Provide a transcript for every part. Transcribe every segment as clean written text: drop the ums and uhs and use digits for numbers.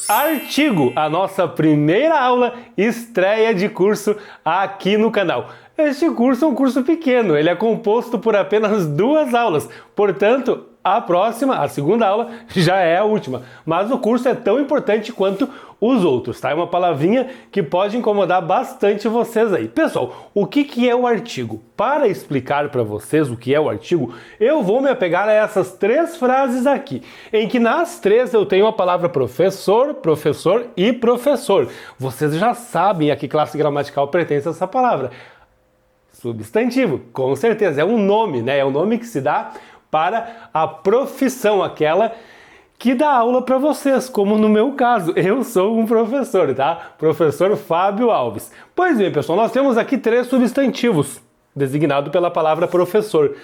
Artigo, a nossa primeira aula, estreia de curso aqui no canal. Este curso é um curso pequeno, ele é composto por apenas 2 aulas, portanto, a segunda aula, já é a última. Mas o curso é tão importante quanto os outros, tá? É uma palavrinha que pode incomodar bastante vocês aí. Pessoal, o que é o artigo? Para explicar para vocês o que é o artigo, eu vou me apegar a essas 3 frases aqui, em que nas 3 eu tenho a palavra professor, professor e professor. Vocês já sabem a que classe gramatical pertence essa palavra. Substantivo, com certeza, é um nome, né? É um nome que se dá para a profissão, aquela que dá aula para vocês, como no meu caso, eu sou um professor, tá? Professor Fábio Alves. Pois bem, pessoal, nós temos aqui 3 substantivos, designado pela palavra professor,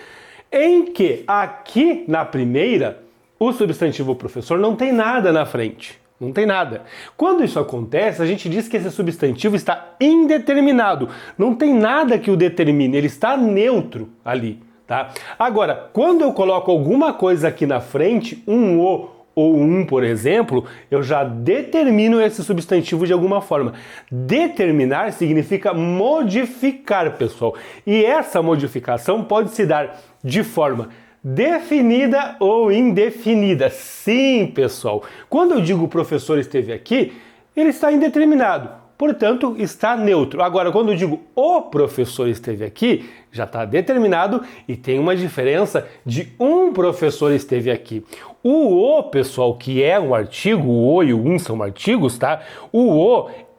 em que aqui na primeira, o substantivo professor não tem nada na frente. Não tem nada. Quando isso acontece, a gente diz que esse substantivo está indeterminado. Não tem nada que o determine, ele está neutro ali, tá? Agora, quando eu coloco alguma coisa aqui na frente, um o ou um, por exemplo, eu já determino esse substantivo de alguma forma. Determinar significa modificar, pessoal. E essa modificação pode se dar de forma definida ou indefinida. Sim, pessoal. Quando eu digo o professor esteve aqui, ele está indeterminado, portanto está neutro. Agora, quando eu digo o professor esteve aqui, já está determinado e tem uma diferença de um professor esteve aqui. O pessoal, que é um artigo, o e o são artigos, tá?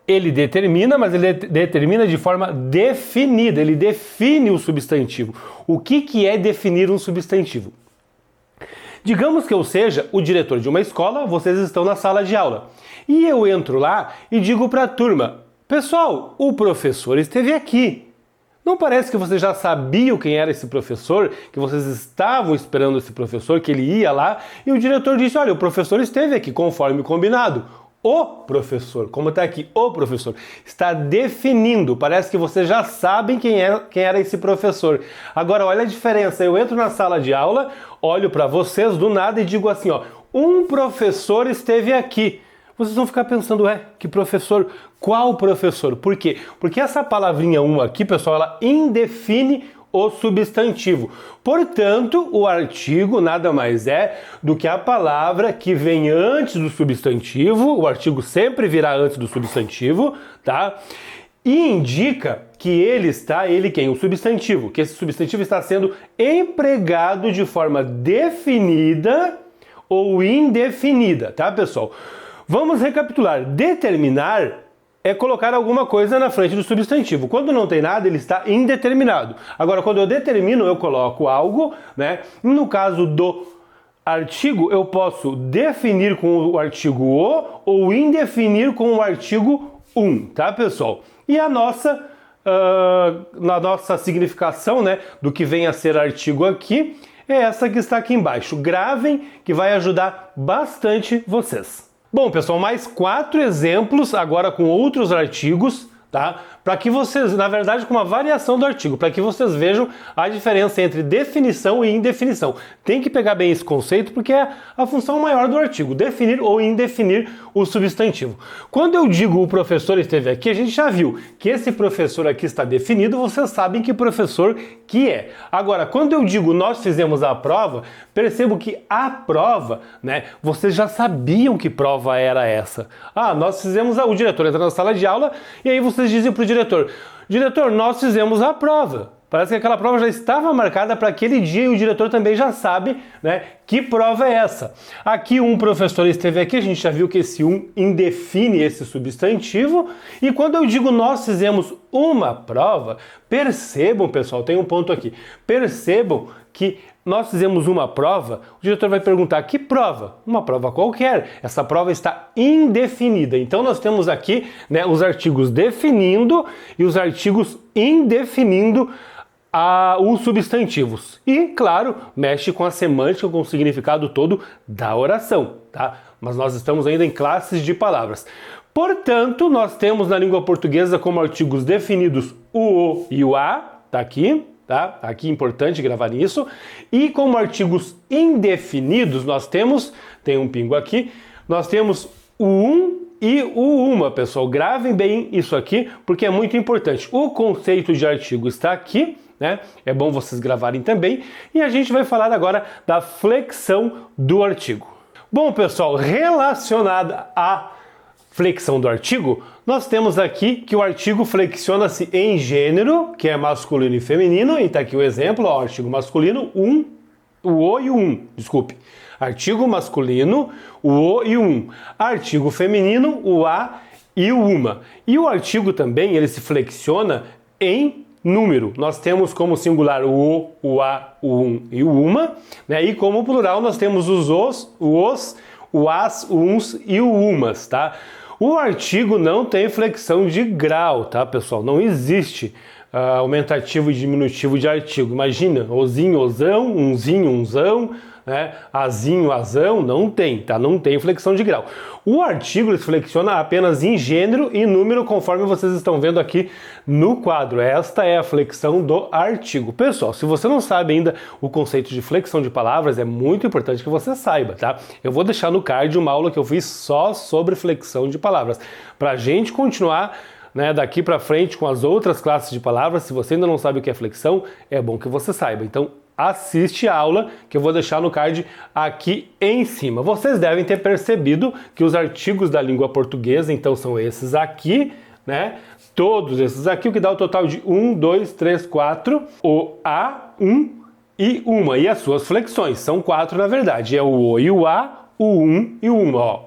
Ele determina, mas ele determina de forma definida, ele define o substantivo. O que é definir um substantivo? Digamos que eu seja o diretor de uma escola, vocês estão na sala de aula. E eu entro lá e digo para a turma: pessoal, o professor esteve aqui. Não parece que vocês já sabiam quem era esse professor, que vocês estavam esperando esse professor, que ele ia lá, e o diretor disse: olha, o professor esteve aqui, conforme combinado. O professor, como está aqui, o professor, está definindo, parece que vocês já sabem quem era esse professor. Agora, olha a diferença, eu entro na sala de aula, olho para vocês do nada e digo assim, ó, um professor esteve aqui. Vocês vão ficar pensando, que professor? Qual professor? Por quê? Porque essa palavrinha aqui, pessoal, ela indefine o substantivo. Portanto, o artigo nada mais é do que a palavra que vem antes do substantivo, o artigo sempre virá antes do substantivo, tá? E indica que ele quem? O substantivo, que esse substantivo está sendo empregado de forma definida ou indefinida, tá, pessoal? Vamos recapitular. Determinar é colocar alguma coisa na frente do substantivo. Quando não tem nada, ele está indeterminado. Agora, quando eu determino, eu coloco algo, né? No caso do artigo, eu posso definir com o artigo o ou indefinir com o artigo tá, pessoal? E na nossa significação, né, do que vem a ser artigo aqui, é essa que está aqui embaixo. Gravem, que vai ajudar bastante vocês. Bom, pessoal, mais 4 exemplos agora com outros artigos, tá? Para que vocês, na verdade, com uma variação do artigo, para que vocês vejam a diferença entre definição e indefinição. Tem que pegar bem esse conceito porque é a função maior do artigo, definir ou indefinir o substantivo. Quando eu digo o professor esteve aqui, a gente já viu que esse professor aqui está definido, vocês sabem que professor que é. Agora, quando eu digo nós fizemos a prova, percebo que a prova, né, vocês já sabiam que prova era essa. Nós fizemos, o diretor entra na sala de aula e aí vocês dizem para o diretor, nós fizemos a prova. Parece que aquela prova já estava marcada para aquele dia e o diretor também já sabe, né, que prova é essa. Aqui um professor esteve aqui, a gente já viu que esse indefine esse substantivo. E quando eu digo nós fizemos uma prova, percebam, pessoal, tem um ponto aqui. Percebam que nós fizemos uma prova, o diretor vai perguntar: que prova? Uma prova qualquer. Essa prova está indefinida. Então nós temos aqui, né, os artigos definindo e os artigos indefinindo os substantivos. E, claro, mexe com a semântica, com o significado todo da oração, tá? Mas nós estamos ainda em classes de palavras. Portanto, nós temos na língua portuguesa como artigos definidos o e o a, tá aqui. Tá? Aqui é importante gravar isso. E como artigos indefinidos nós temos, tem um pingo aqui, nós temos o um e o uma, pessoal. Gravem bem isso aqui, porque é muito importante. O conceito de artigo está aqui, né? É bom vocês gravarem também. E a gente vai falar agora da flexão do artigo. Bom, pessoal, relacionada à flexão do artigo, nós temos aqui que o artigo flexiona-se em gênero, que é masculino e feminino, e tá aqui o exemplo, ó, artigo masculino, o o e o desculpe. Artigo masculino, o o e o Artigo feminino, o a e o uma. E o artigo também, ele se flexiona em número. Nós temos como singular o a, o e o uma, né? E como plural nós temos os, o as, o uns e o umas, tá? O artigo não tem flexão de grau, tá, pessoal? Não existe aumentativo e diminutivo de artigo. Imagina, ozinho, ozão, unzinho, unzão, né? Azinho, azão, não tem, tá? Não tem flexão de grau. O artigo ele se flexiona apenas em gênero e número, conforme vocês estão vendo aqui no quadro. Esta é a flexão do artigo. Pessoal, se você não sabe ainda o conceito de flexão de palavras, é muito importante que você saiba, tá? Eu vou deixar no card uma aula que eu fiz só sobre flexão de palavras, pra gente continuar, né, daqui para frente com as outras classes de palavras. Se você ainda não sabe o que é flexão, é bom que você saiba. Então, assiste a aula que eu vou deixar no card aqui em cima. Vocês devem ter percebido que os artigos da língua portuguesa, então, são esses aqui, né? Todos esses aqui, o que dá o total de 1, 2, 3, 4, o a, e uma. E as suas flexões, são 4 na verdade. É o e o a, o e o uma. Ó.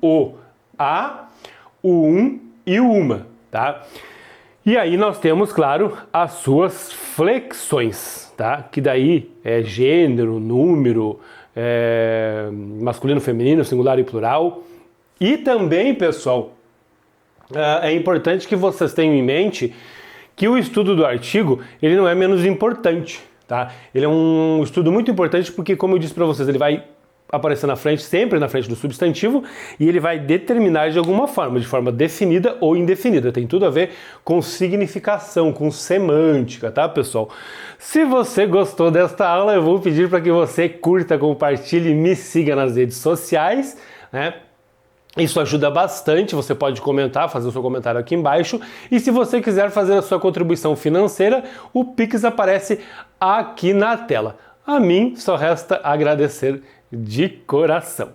O a, o e o uma, tá? E aí nós temos, claro, as suas flexões, tá? Que daí é gênero, número, masculino, feminino, singular e plural. E também, pessoal, é importante que vocês tenham em mente que o estudo do artigo, ele não é menos importante, tá? Ele é um estudo muito importante porque, como eu disse para vocês, ele vai aparecer na frente, sempre na frente do substantivo, e ele vai determinar de alguma forma, de forma definida ou indefinida. Tem tudo a ver com significação, com semântica, tá, pessoal? Se você gostou desta aula, eu vou pedir para que você curta, compartilhe e me siga nas redes sociais, né? Isso ajuda bastante, você pode comentar, fazer o seu comentário aqui embaixo. E se você quiser fazer a sua contribuição financeira, o Pix aparece aqui na tela. A mim só resta agradecer de coração.